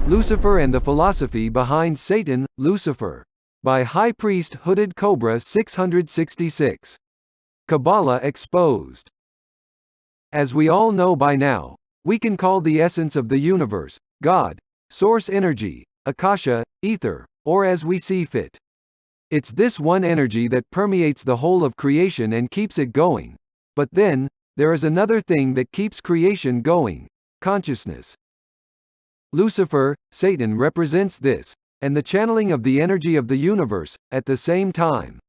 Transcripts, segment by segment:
Lucifer and the philosophy behind Satan, Lucifer. By High Priest Hooded Cobra 666. Kabbalah exposed. As we all know by now, we can call the essence of the universe, God, source energy, Akasha, ether, or as we see fit. It's this one energy that permeates the whole of creation and keeps it going. But then, there is another thing that keeps creation going: consciousness. Lucifer, Satan represents this, and the channeling of the energy of the universe, at the same time.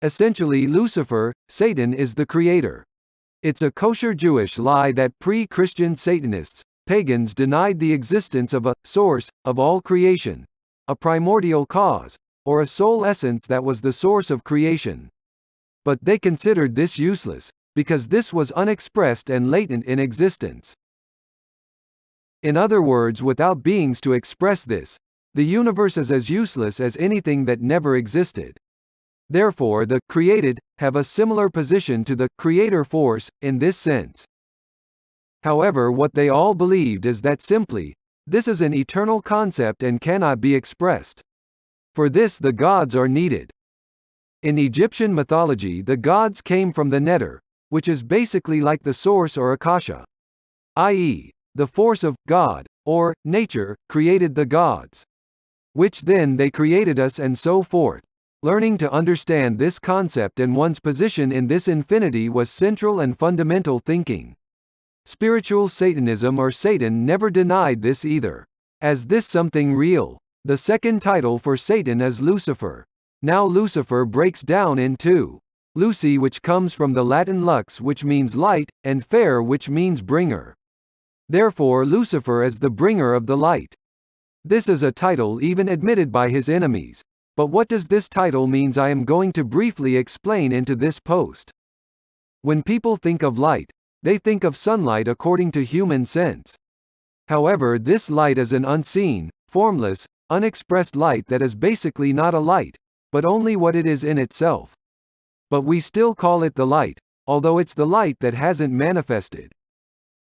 Essentially, Lucifer, Satan is the creator. It's a kosher Jewish lie that pre-Christian Satanists, pagans, denied the existence of a source of all creation, a primordial cause, or a soul essence that was the source of creation. But they considered this useless, because this was unexpressed and latent in existence. In other words, without beings to express this, the universe is as useless as anything that never existed. Therefore, the created have a similar position to the creator force in this sense. However, what they all believed is that simply, this is an eternal concept and cannot be expressed. For this, the gods are needed. In Egyptian mythology, the gods came from the Neter, which is basically like the source or Akasha, i.e., the force of God, or nature, created the gods. Which then they created us and so forth. Learning to understand this concept and one's position in this infinity was central and fundamental thinking. Spiritual Satanism or Satan never denied this either. As this something real. The second title for Satan is Lucifer. Now Lucifer breaks down in two. Luci, which comes from the Latin lux, which means light, and fer, which means bringer. Therefore Lucifer is the bringer of the light. This is a title even admitted by his enemies. But what does this title mean? I am going to briefly explain into this post. When people think of light, they think of sunlight according to human sense. However, this light is an unseen, formless, unexpressed light that is basically not a light, but only what it is in itself. But we still call it the light, although it's the light that hasn't manifested.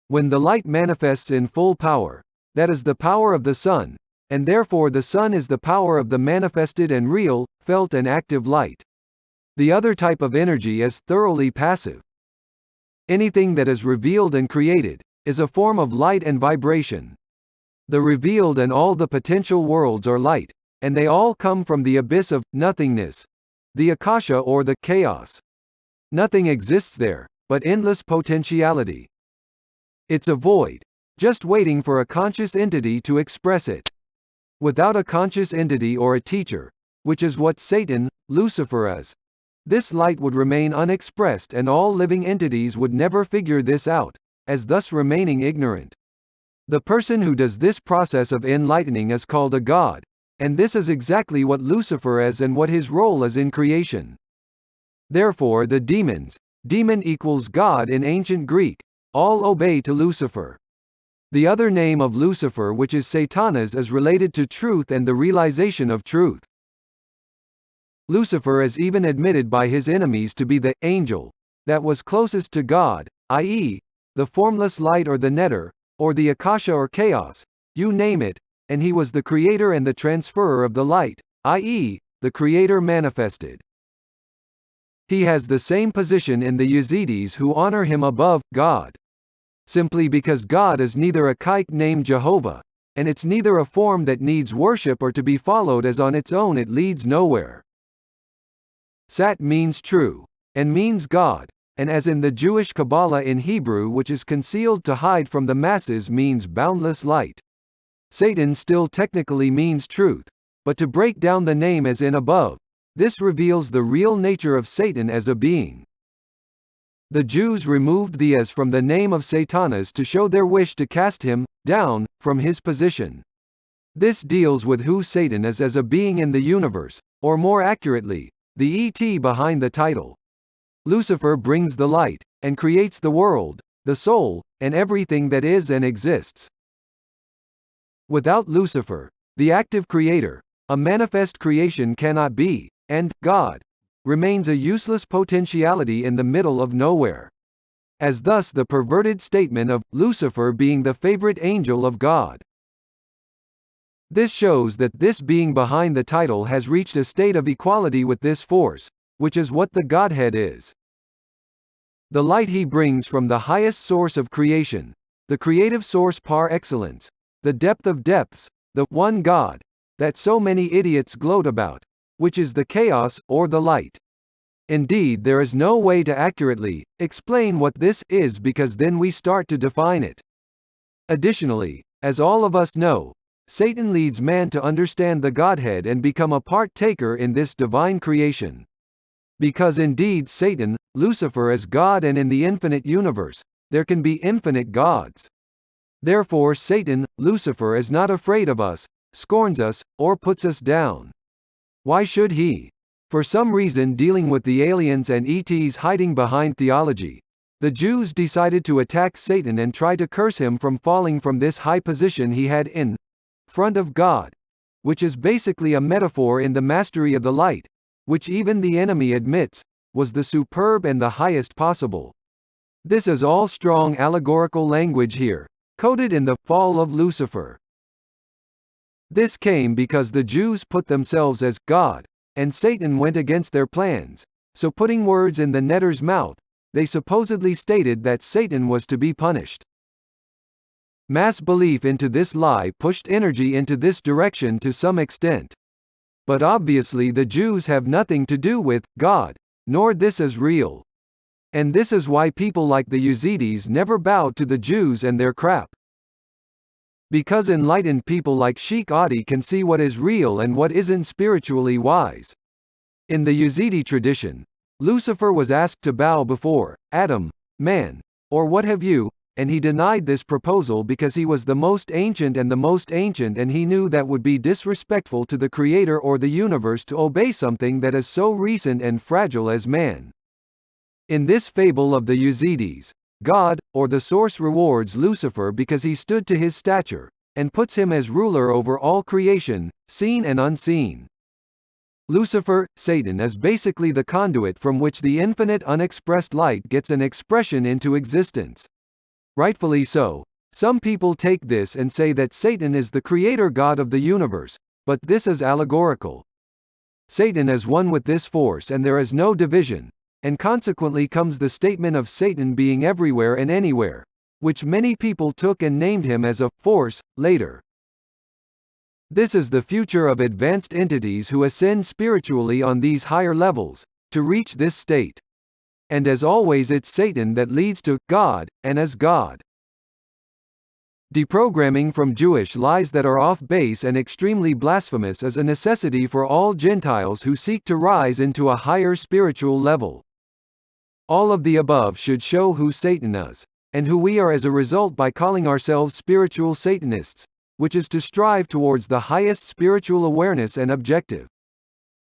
When the light manifests in full power, that is the power of the sun, and therefore the sun is the power of the manifested and real, felt and active light. The other type of energy is thoroughly passive. Anything that is revealed and created is a form of light and vibration. The revealed and all the potential worlds are light, and they all come from the abyss of nothingness, the Akasha or the chaos. Nothing exists there, but endless potentiality. It's a void, just waiting for a conscious entity to express it. Without a conscious entity or a teacher, which is what Satan, Lucifer is, this light would remain unexpressed and all living entities would never figure this out, as thus remaining ignorant. The person who does this process of enlightening is called a god, and this is exactly what Lucifer is and what his role is in creation. Therefore the demons, demon equals god in ancient Greek, all obey to Lucifer. The other name of Lucifer, which is Satanas, is related to truth and the realization of truth. Lucifer is even admitted by his enemies to be the angel that was closest to God, i.e., the formless light or the Neter, or the Akasha or chaos, you name it, and he was the creator and the transferer of the light, i.e., the creator manifested. He has the same position in the Yazidis, who honor him above God. Simply because God is neither a kike named Jehovah, and it's neither a form that needs worship or to be followed, as on its own it leads nowhere. Sat means true, and means God, and as in the Jewish Kabbalah in Hebrew, which is concealed to hide from the masses, means boundless light. Satan still technically means truth, but to break down the name as in above, this reveals the real nature of Satan as a being. The Jews removed the as from the name of Satanas to show their wish to cast him down from his position. This deals with who Satan is as a being in the universe, or more accurately, the ET behind the title. Lucifer brings the light, and creates the world, the soul, and everything that is and exists. Without Lucifer, the active creator, a manifest creation cannot be, and God remains a useless potentiality in the middle of nowhere. As thus the perverted statement of Lucifer being the favorite angel of God. This shows that this being behind the title has reached a state of equality with this force, which is what the Godhead is. The light he brings from the highest source of creation, the creative source par excellence, the depth of depths, the one God, that so many idiots gloat about, which is the chaos, or the light. Indeed, there is no way to accurately explain what this is because then we start to define it. Additionally, as all of us know, Satan leads man to understand the Godhead and become a partaker in this divine creation. Because indeed Satan, Lucifer is God, and in the infinite universe, there can be infinite gods. Therefore Satan, Lucifer, is not afraid of us, scorns us, or puts us down. Why should he? For some reason dealing with the aliens and ETs hiding behind theology, the Jews decided to attack Satan and try to curse him from falling from this high position he had in front of God, which is basically a metaphor in the mastery of the light, which even the enemy admits, was the superb and the highest possible. This is all strong allegorical language here, coded in the fall of Lucifer. This came because the Jews put themselves as God, and Satan went against their plans, so putting words in the netter's mouth, they supposedly stated that Satan was to be punished. Mass belief into this lie pushed energy into this direction to some extent. But obviously the Jews have nothing to do with God, nor this is real. And this is why people like the Yazidis never bowed to the Jews and their crap. Because enlightened people like Sheikh Adi can see what is real and what isn't spiritually wise. In the Yazidi tradition, Lucifer was asked to bow before Adam, man, or what have you, and he denied this proposal because he was the most ancient, and he knew that would be disrespectful to the Creator or the universe to obey something that is so recent and fragile as man. In this fable of the Yazidis, God, or the source, rewards Lucifer because he stood to his stature, and puts him as ruler over all creation, seen and unseen. Lucifer, Satan, is basically the conduit from which the infinite unexpressed light gets an expression into existence. Rightfully so. Some people take this and say that Satan is the creator god of the universe, but this is allegorical. Satan is one with this force and there is no division, and consequently comes the statement of Satan being everywhere and anywhere, which many people took and named him as a force later. This is the future of advanced entities who ascend spiritually on these higher levels, to reach this state. And as always it's Satan that leads to God, and as God. Deprogramming from Jewish lies that are off base and extremely blasphemous is a necessity for all Gentiles who seek to rise into a higher spiritual level. All of the above should show who Satan is, and who we are as a result by calling ourselves spiritual Satanists, which is to strive towards the highest spiritual awareness and objective.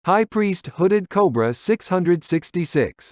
High Priest Hooded Cobra 666